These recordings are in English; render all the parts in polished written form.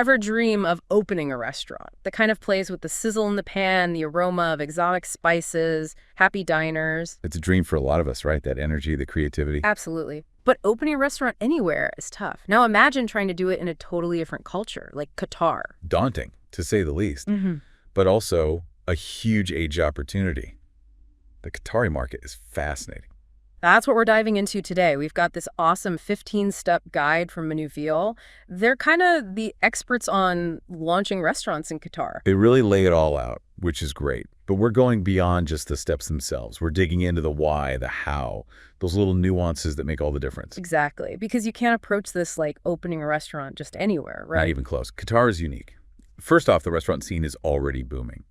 ever dream of opening a restaurant that kind of plays with the sizzle in the pan, the aroma of exotic spices, happy diners? It's a dream for a lot of us, right? That energy, the creativity. Absolutely. But opening a restaurant anywhere is tough. Now imagine trying to do it in a totally different culture, like Qatar. Daunting, to say the least. But also a huge age opportunity. The Qatari market is fascinating. That's what we're diving into today. We've got this awesome 15-step guide from Menuviel. They're kind of the experts on launching restaurants in Qatar. They really lay it all out, which is great. But we're going beyond just the steps themselves. We're digging into the why, the how, those little nuances that make all the difference. Exactly, because you can't approach this like opening a restaurant just anywhere, right? Not even close. Qatar is unique. First off, the restaurant scene is already booming,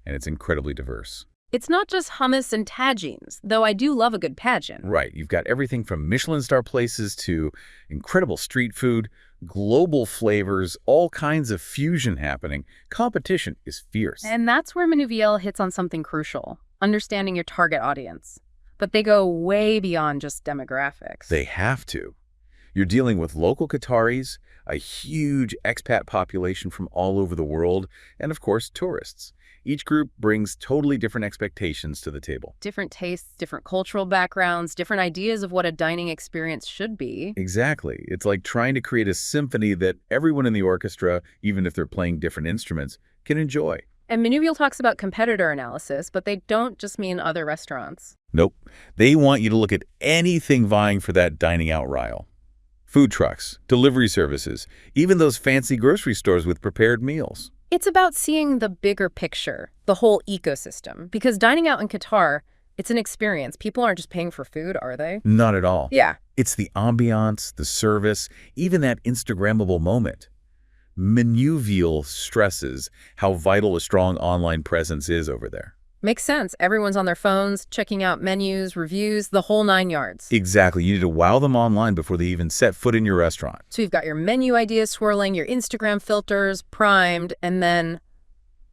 and it's incredibly diverse. It's not just hummus and tagines, though I do love a good pageant. Right. You've got everything from Michelin star places to incredible street food, global flavors, all kinds of fusion happening. Competition is fierce. And that's where Menuviel hits on something crucial, understanding your target audience. But they go way beyond just demographics. They have to. You're dealing with local Qataris, a huge expat population from all over the world, and of course, tourists. Each group brings totally different expectations to the table. Different tastes, different cultural backgrounds, different ideas of what a dining experience should be. Exactly. It's like trying to create a symphony that everyone in the orchestra, even if they're playing different instruments, can enjoy. And Menuviel talks about competitor analysis, but they don't just mean other restaurants. Nope. They want you to look at anything vying for that dining out rile. Food trucks, delivery services, even those fancy grocery stores with prepared meals. It's about seeing the bigger picture, the whole ecosystem. Because dining out in Qatar, it's an experience. People aren't just paying for food, are they? Not at all. Yeah. It's the ambiance, the service, even that Instagrammable moment. Menuviel stresses how vital a strong online presence is over there. Makes sense. Everyone's on their phones, checking out menus, reviews, the whole 9 yards. Exactly. You need to wow them online before they even set foot in your restaurant. So you've got your menu ideas swirling, your Instagram filters primed, and then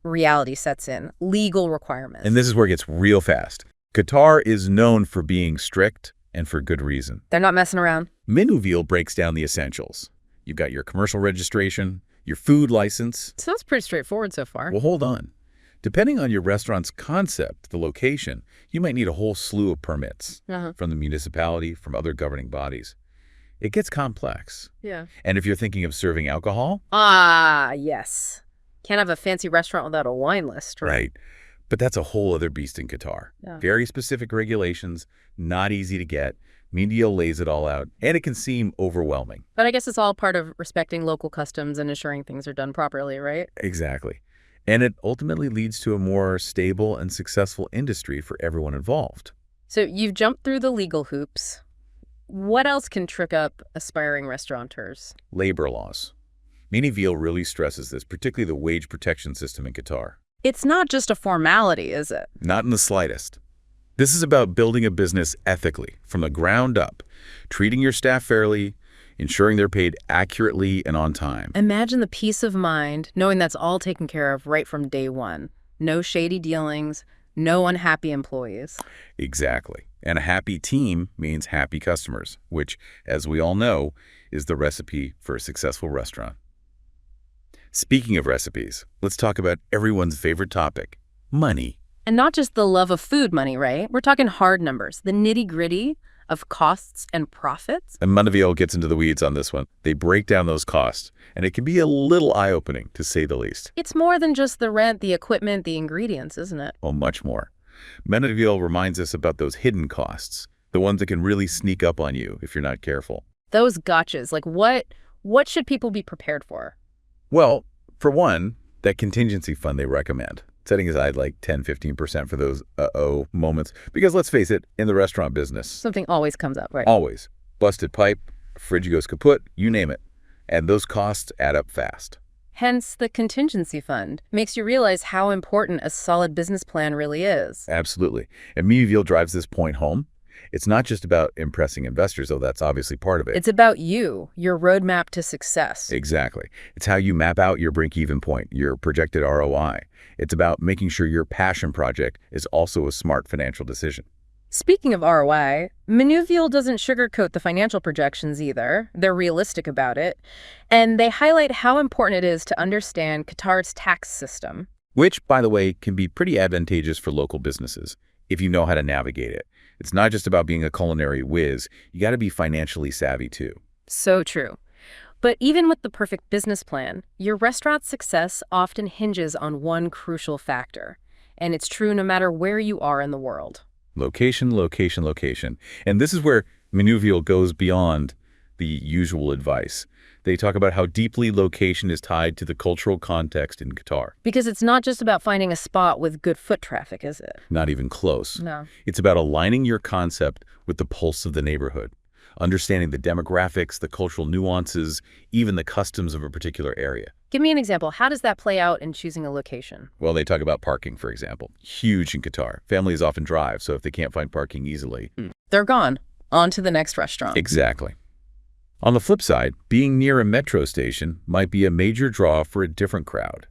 reality sets in, legal requirements. And this is where it gets real fast. Qatar is known for being strict, and for good reason. They're not messing around. Menuviel breaks down the essentials. You've got your commercial registration, your food license. Sounds pretty straightforward so far. Well, hold on. Depending on your restaurant's concept, the location, you might need a whole slew of permits from the municipality, from other governing bodies. It gets complex. Yeah. And if you're thinking of serving alcohol? Ah, yes. Can't have a fancy restaurant without a wine list, right? Right. But that's a whole other beast in Qatar. Yeah. Very specific regulations, not easy to get. Menuviel lays it all out, and it can seem overwhelming. But I guess it's all part of respecting local customs and ensuring things are done properly, right? Exactly. And it ultimately leads to a more stable and successful industry for everyone involved. So you've jumped through the legal hoops. What else can trick up aspiring restaurateurs? Labor laws. Menuviel really stresses this, particularly the wage protection system in Qatar. It's not just a formality, is it? Not in the slightest. This is about building a business ethically, from the ground up, treating your staff fairly, ensuring they're paid accurately and on time. Imagine the peace of mind knowing that's all taken care of right from day one. No shady dealings, no unhappy employees. Exactly. And a happy team means happy customers, which, as we all know, is the recipe for a successful restaurant. Speaking of recipes, let's talk about everyone's favorite topic, money. And not just the love of food money, right? We're talking hard numbers, the nitty-gritty of costs and profits. And Menuviel gets into the weeds on this one. They break down those costs, and it can be a little eye-opening, to say the least. It's more than just the rent, the equipment, the ingredients, isn't it? Oh, much more. Menuviel reminds us about those hidden costs, the ones that can really sneak up on you if you're not careful. Those gotchas, like what should people be prepared for? Well, for one, that contingency fund they recommend, setting aside like 10-15% for those uh-oh moments. Because let's face it, in the restaurant business, Something always comes up, right? always. Busted pipe, fridge goes kaput, you name it. And those costs add up fast. Hence, the contingency fund makes you realize how important a solid business plan really is. Absolutely. And Menuviel drives this point home. It's not just about impressing investors, though that's obviously part of it. It's about you, your roadmap to success. Exactly. It's how you map out your break-even point, your projected ROI. It's about making sure your passion project is also a smart financial decision. Speaking of ROI, Menuviel doesn't sugarcoat the financial projections either. They're realistic about it. And they highlight how important it is to understand Qatar's tax system. Which, by the way, can be pretty advantageous for local businesses if you know how to navigate it. It's not just about being a culinary whiz. You got to be financially savvy, too. So true. But even with the perfect business plan, your restaurant's success often hinges on one crucial factor. And it's true no matter where you are in the world. Location, location, location. And this is where Menuviel goes beyond the usual advice. They talk about how deeply location is tied to the cultural context in Qatar. Because it's not just about finding a spot with good foot traffic, is it? Not even close. No. It's about aligning your concept with the pulse of the neighborhood, understanding the demographics, the cultural nuances, even the customs of a particular area. Give me an example. How does that play out in choosing a location? Well, they talk about parking, for example. Huge in Qatar. Families often drive, so if they can't find parking easily, They're gone. On to the next restaurant. Exactly. On the flip side, being near a metro station might be a major draw for a different crowd.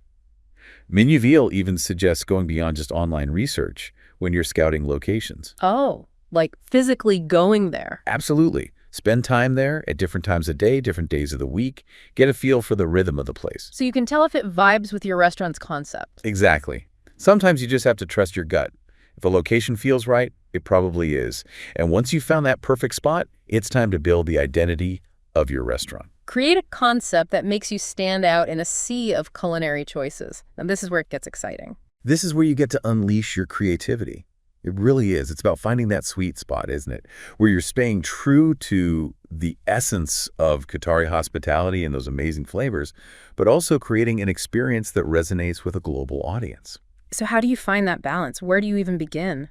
Menuviel even suggests going beyond just online research when you're scouting locations. Oh, like physically going there. Absolutely. Spend time there at different times of day, different days of the week. Get a feel for the rhythm of the place. So you can tell if it vibes with your restaurant's concept. Exactly. Sometimes you just have to trust your gut. If a location feels right, it probably is. And once you've found that perfect spot, it's time to build the identity of your restaurant. Create a concept that makes you stand out in a sea of culinary choices. And this is where it gets exciting. This is where you get to unleash your creativity. It really is. It's about finding that sweet spot, isn't it? Where you're staying true to the essence of Qatari hospitality and those amazing flavors, but also creating an experience that resonates with a global audience. So how do you find that balance? Where do you even begin?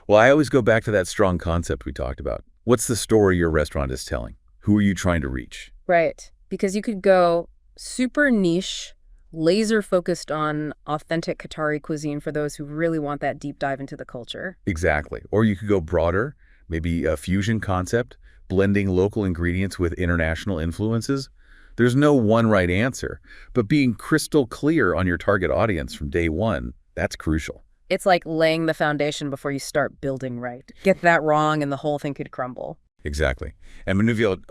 Well, I always go back to that strong concept we talked about. What's the story your restaurant is telling? Who are you trying to reach? Right. Because you could go super niche, laser focused on authentic Qatari cuisine for those who really want that deep dive into the culture. Exactly. Or you could go broader, maybe a fusion concept, blending local ingredients with international influences. There's no one right answer, but being crystal clear on your target audience from day one, that's crucial. It's like laying the foundation before you start building right. Get that wrong and the whole thing could crumble. Exactly. And Menuviel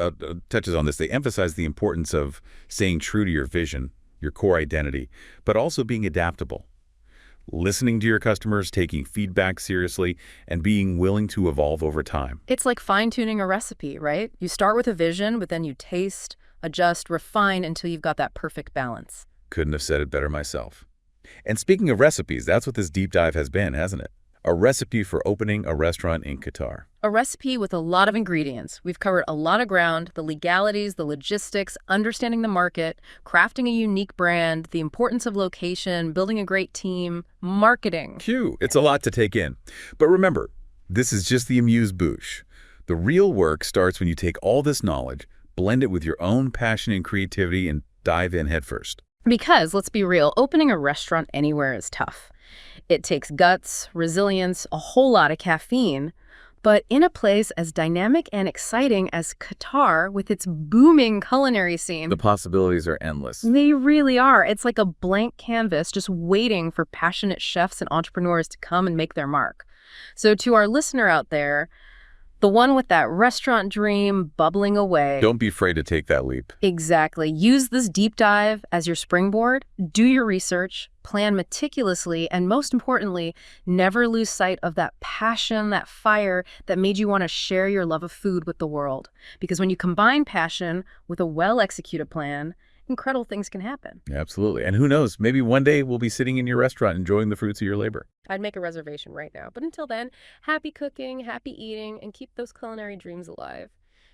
touches on this. They emphasize the importance of staying true to your vision, your core identity, but also being adaptable. Listening to your customers, taking feedback seriously, and being willing to evolve over time. It's like fine-tuning a recipe, right? You start with a vision, but then you taste, adjust, refine until you've got that perfect balance. Couldn't have said it better myself. And speaking of recipes, that's what this deep dive has been, hasn't it? A recipe for opening a restaurant in Qatar. A recipe with a lot of ingredients. We've covered a lot of ground, the legalities, the logistics, understanding the market, crafting a unique brand, the importance of location, building a great team, marketing. Phew, it's a lot to take in. But remember, this is just the amuse-bouche. The real work starts when you take all this knowledge, blend it with your own passion and creativity, and dive in headfirst. Because, let's be real, opening a restaurant anywhere is tough. It takes guts, resilience, a whole lot of caffeine. But in a place as dynamic and exciting as Qatar, with its booming culinary scene, The possibilities are endless. they really are. It's like a blank canvas just waiting for passionate chefs and entrepreneurs to come and make their mark. So to our listener out there, the one with that restaurant dream bubbling away. Don't be afraid to take that leap. Exactly. Use this deep dive as your springboard. Do your research, plan meticulously, and most importantly, never lose sight of that passion, that fire that made you want to share your love of food with the world. Because when you combine passion with a well-executed plan, incredible things can happen. Absolutely. And who knows, maybe one day we'll be sitting in your restaurant enjoying the fruits of your labor. I'd make a reservation right now. But until then, happy cooking, happy eating, and keep those culinary dreams alive.